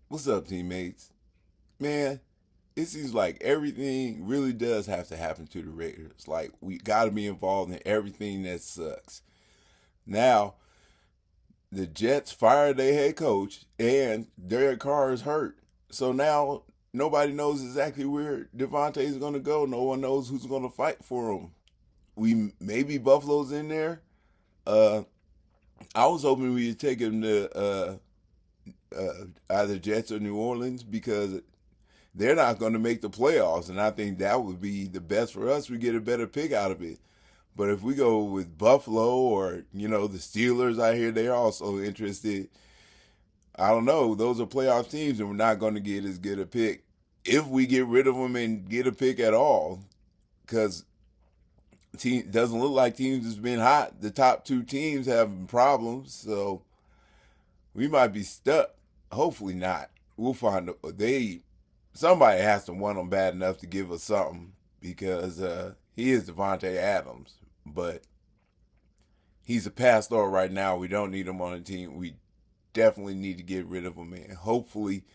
What's up, teammates? Man, it seems like everything really does have to happen to the Raiders. Like, we got to be involved in everything that sucks. Now, the Jets fired their head coach, and Derek Carr is hurt. So now, nobody knows exactly where Devontae is going to go. No one knows who's going to fight for him. We maybe Buffalo's in there. Uh, I was hoping we'd take him to either Jets or New Orleans because they're not going to make the playoffs, and I think that would be the best for us. We get a better pick out of it. But if we go with Buffalo or the Steelers, I hear they're also interested. I don't know. Those are playoff teams, and we're not going to get as good a pick if we get rid of them and get a pick at all. Because team doesn't look like teams has been hot. The top two teams have problems, so we might be stuck. Hopefully not. We'll find they somebody has to want him bad enough to give us something because he is Devontae Adams, but he's a pastor right now. We don't need him on the team. We definitely need to get rid of him, and hopefully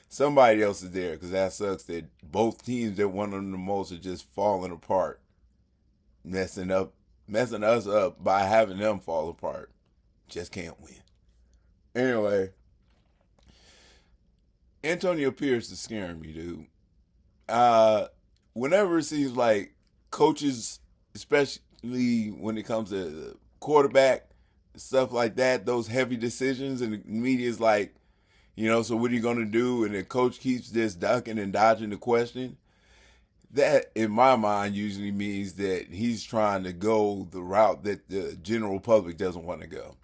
somebody else is there because that sucks that both teams that want him the most are just falling apart, messing us up by having them fall apart. Just can't win. Anyway, Antonio Pierce is scaring me, dude. uh, Whenever it seems like coaches, especially when it comes to quarterback stuff like that, those heavy decisions, and the media is like, so what are you going to do? And the coach keeps just ducking and dodging the question. That, in my mind, usually means that he's trying to go the route that the general public doesn't want to go.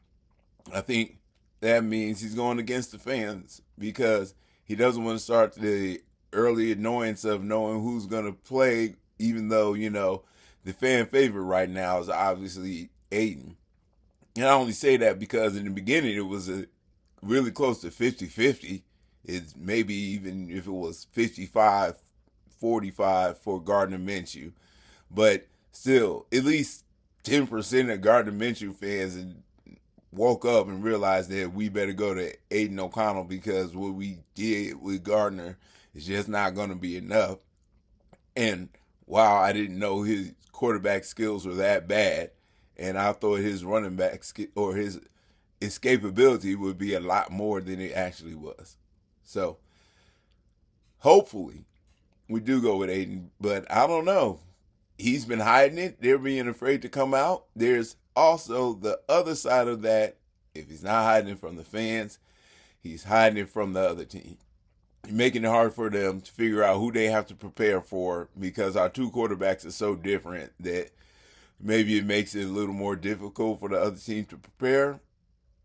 I think that means he's going against the fans because he doesn't want to start the early annoyance of knowing who's going to play, even though, the fan favorite right now is obviously Aiden. And I only say that because in the beginning it was a really close to 50-50. It's maybe even if it was 55-45 for Gardner Minshew. But still, at least 10% of Gardner Minshew fans woke up and realized that we better go to Aiden O'Connell because what we did with Gardner is just not going to be enough. And wow, I didn't know his quarterback skills were that bad, and I thought his running back or his escapability would be a lot more than it actually was. So hopefully we do go with Aiden, but I don't know. He's been hiding it. They're being afraid to come out. There's also the other side of that. If he's not hiding it from the fans, he's hiding it from the other team, making it hard for them to figure out who they have to prepare for because our two quarterbacks are so different that maybe it makes it a little more difficult for the other team to prepare.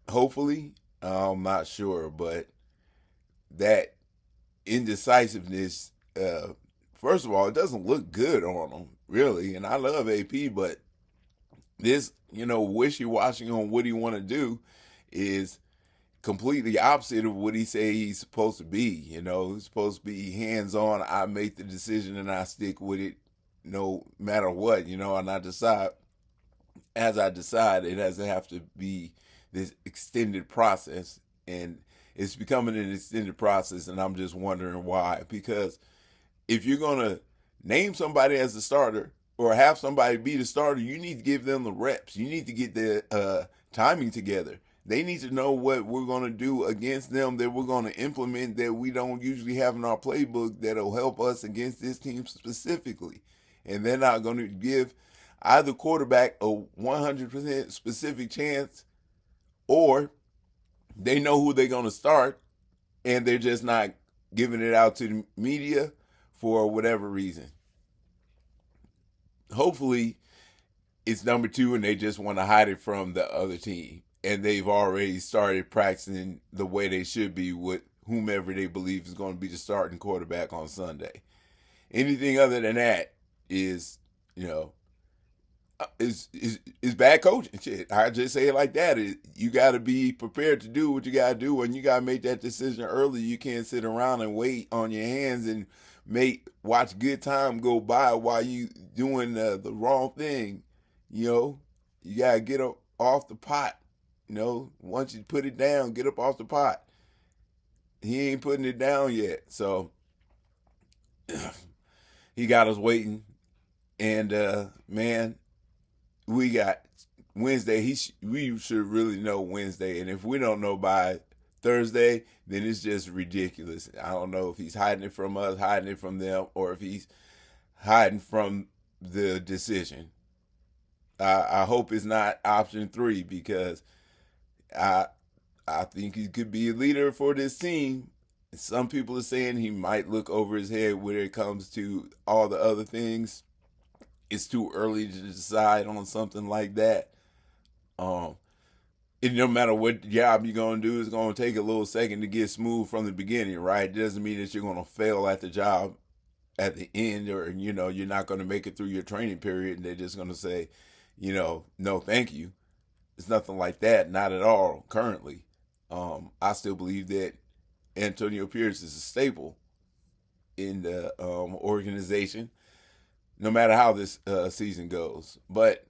Hopefully, I'm not sure, but that indecisiveness, first of all, it doesn't look good on them, really. And I love AP, but this, wishy-washy on what he want to do is completely opposite of what he say he's supposed to be. He's supposed to be hands-on. I make the decision and I stick with it no matter what, and I decide as I decide. It doesn't have to be this extended process, and it's becoming an extended process, and I'm just wondering why. Because if you're gonna name somebody as the starter or have somebody be the starter, you need to give them the reps. You need to get the timing together. They need to know what we're going to do against them that we're going to implement that we don't usually have in our playbook that'll help us against this team specifically. And they're not going to give either quarterback a 100% specific chance, or they know who they're going to start and they're just not giving it out to the media for whatever reason. Hopefully, it's number two and they just want to hide it from the other team. And they've already started practicing the way they should be with whomever they believe is going to be the starting quarterback on Sunday. Anything other than that is, is bad coaching. Shit, I just say it like that. You got to be prepared to do what you got to do, and you got to make that decision early. You can't sit around and wait on your hands and watch good time go by while you doing the wrong thing. You got to get up off the pot. Once you put it down, get up off the pot. he ain't putting it down yet. So he got us waiting. And man, we got Wednesday. We should really know Wednesday, and if we don't know by Thursday, then it's just ridiculous. I don't know if he's hiding it from us, hiding it from them, or if he's hiding from the decision. I hope it's not option three because I I think he could be a leader for this team. Some people are saying he might look over his head when it comes to all the other things. It's too early to decide on something like that. Um, and no matter what job you're gonna do, it's gonna take a little second to get smooth from the beginning, right? It doesn't mean that you're gonna fail at the job at the end, or you're not gonna make it through your training period, and they're just gonna say, no, thank you. It's nothing like that, not at all. Currently, I still believe that Antonio Pierce is a staple in the organization, no matter how this season goes. But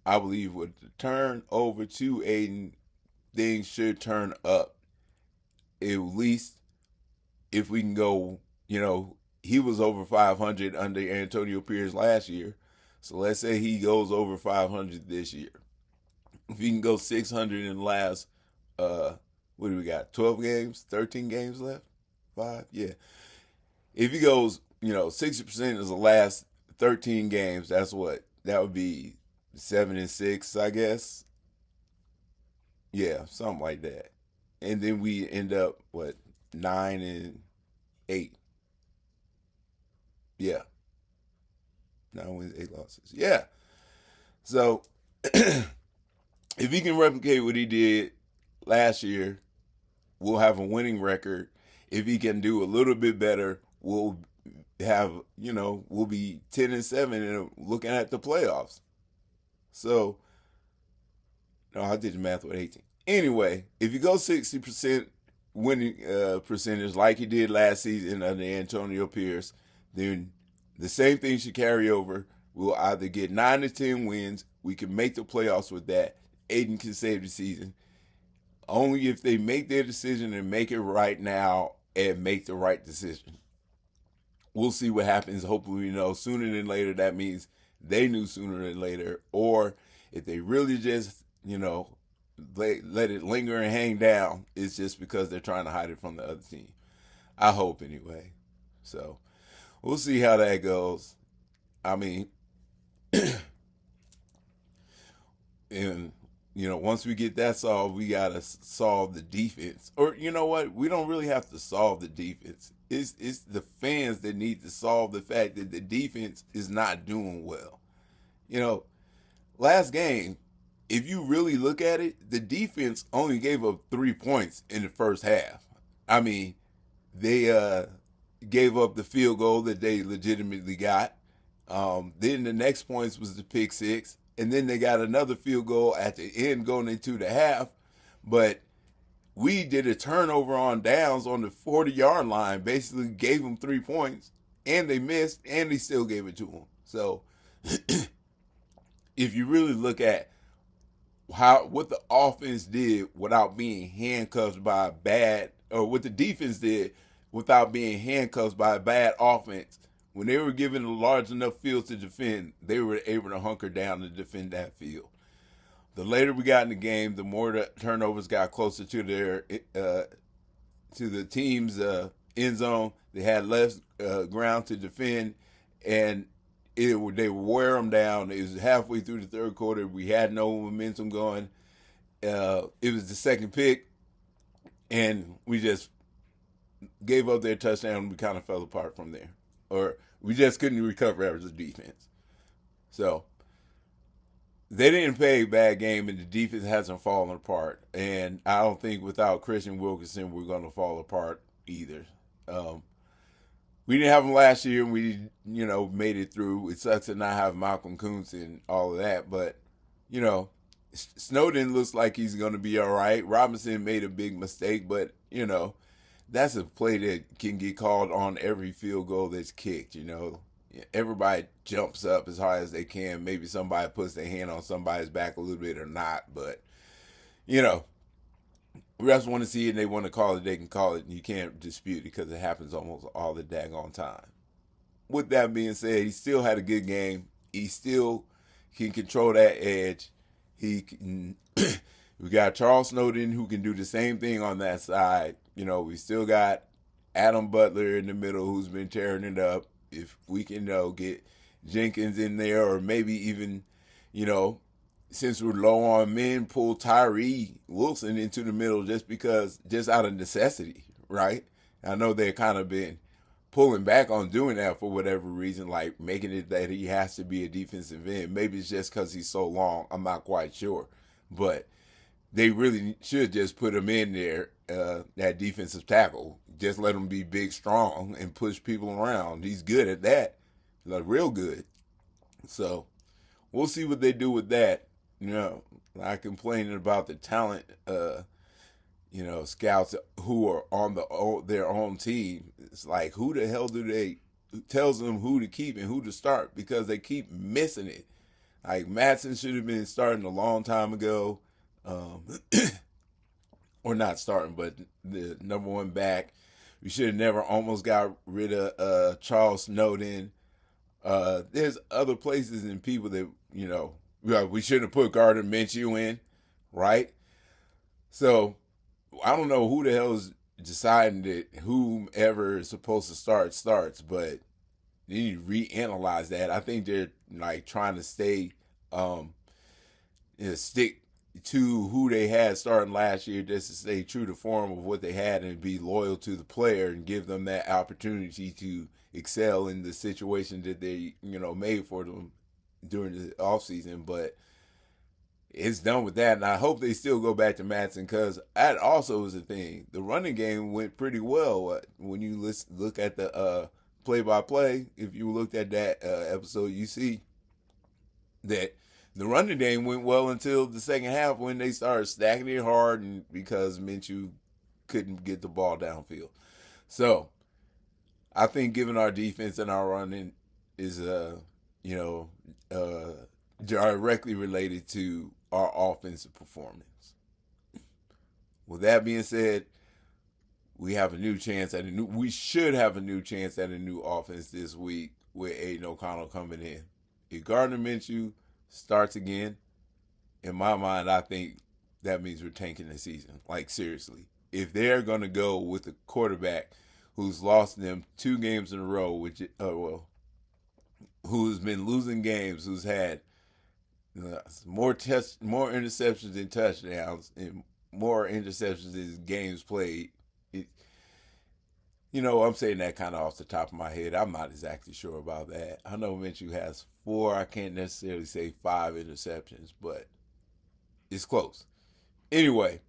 I believe with the turn over to Aiden, things should turn up. At least if we can go, he was over 500 under Antonio Pierce last year. So let's say he goes over 500 this year. If he can go 600 in the last, what do we got? 12 games, 13 games left, five, yeah. If he goes, 60% is the last 13 games. That's what that would be 7-6, I guess. Yeah, something like that. And then we end up what 9-8. Yeah, 9 wins, 8 losses. Yeah. So if he can replicate what he did last year, we'll have a winning record. If he can do a little bit better, we'll be 10-7 and looking at the playoffs. So, no, I did the math with 18. Anyway, if you go 60% winning percentage like he did last season under Antonio Pierce, then the same thing should carry over. We'll either get 9 to 10 wins. We can make the playoffs with that. Aiden can save the season. Only if they make their decision and make it right now and make the right decision. We'll see what happens. Hopefully, sooner than later. That means they knew sooner than later. Or if they really just, let it linger and hang down, it's just because they're trying to hide it from the other team. I hope anyway. So we'll see how that goes. I mean, and once we get that solved, we gotta solve the defense. Or you know what? We don't really have to solve the defense. It's the fans that need to solve the fact that the defense is not doing well. You know, last game, if you really look at it, the defense only gave up 3 points in the first half. I mean, they gave up the field goal that they legitimately got. Then the next points was the pick six, and then they got another field goal at the end going into the half. But we did a turnover on downs on the 40-yard line, basically gave them 3 points, and they missed, and they still gave it to them. So if you really look at what the offense did without being handcuffed by a bad, or what the defense did without being handcuffed by a bad offense, when they were given a large enough field to defend, they were able to hunker down to defend that field. The later we got in the game, the more the turnovers got closer to the team's end zone. They had less ground to defend, and they would wear them down. It was halfway through the third quarter. We had no momentum going. It was the second pick, and we just gave up their touchdown. We kind of fell apart from there, or we just couldn't recover as a defense. So they didn't play a bad game, and the defense hasn't fallen apart. And I don't think without Christian Wilkinson we're going to fall apart either. We didn't have him last year, and we made it through. It sucks to not have Malcolm Kuntz and all of that, but Snowden looks like he's going to be all right. Robinson made a big mistake, but that's a play that can get called on every field goal that's kicked. Everybody jumps up as hard as they can. Maybe somebody puts their hand on somebody's back a little bit or not, but refs want to see it and they want to call it, they can call it, and you can't dispute it because it happens almost all the daggone time. With that being said, he still had a good game. He still can control that edge. He can, we got Charles Snowden who can do the same thing on that side. You know, we still got Adam Butler in the middle who's been tearing it up. If we can get Jenkins in there, or maybe even, you know, since we're low on men, pull Tyree Wilson into the middle just out of necessity, right? I know they've kind of been pulling back on doing that for whatever reason, like making it that he has to be a defensive end. Maybe it's just because he's so long. I'm not quite sure. But they really should just put him in there, that defensive tackle. Just let him be big, strong, and push people around. He's good at that, like real good. So we'll see what they do with that. You know, not complaining about the talent, scouts who are on their own team. It's like, who the hell who tells them who to keep and who to start, because they keep missing it. Like Matson should have been starting a long time ago. Or not starting, but the number one back. We should have never almost got rid of Charles Snowden. There's other places and people that, we shouldn't have put Gardner Minshew in, right? So I don't know who the hell is deciding that whomever is supposed to start starts, but you need to reanalyze that. I think they're like trying to stick to who they had starting last year, just to stay true to form of what they had and be loyal to the player and give them that opportunity to excel in the situation that they, made for them during the offseason. But it's done with that, and I hope they still go back to Matson, because that also is a thing. The running game went pretty well when you look at the play-by-play. If you looked at that episode, you see that the running game went well until the second half when they started stacking it hard, and because Minshew couldn't get the ball downfield. So I think given our defense and our running is directly related to our offensive performance. With that being said, we should have a new chance at a new offense this week with Aiden O'Connell coming in. If Gardner Minshew starts again, in my mind, I think that means we're tanking the season. Like, seriously. If they're going to go with a quarterback who's lost them 2 games in a row, who's been losing games, who's had more interceptions than touchdowns, and more interceptions than games played. I'm saying that kind of off the top of my head. I'm not exactly sure about that. I know Minshew has 4. I can't necessarily say 5 interceptions, but it's close. Anyway,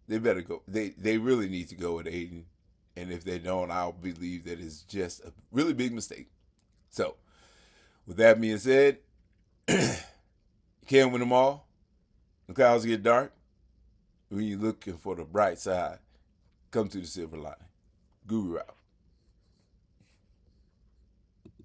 they better go. They really need to go with Aiden, and if they don't, I'll believe that it's just a really big mistake. So, with that being said, you can't win them all. The clouds get dark. When you're looking for the bright side, come to the silver lining. Guru out.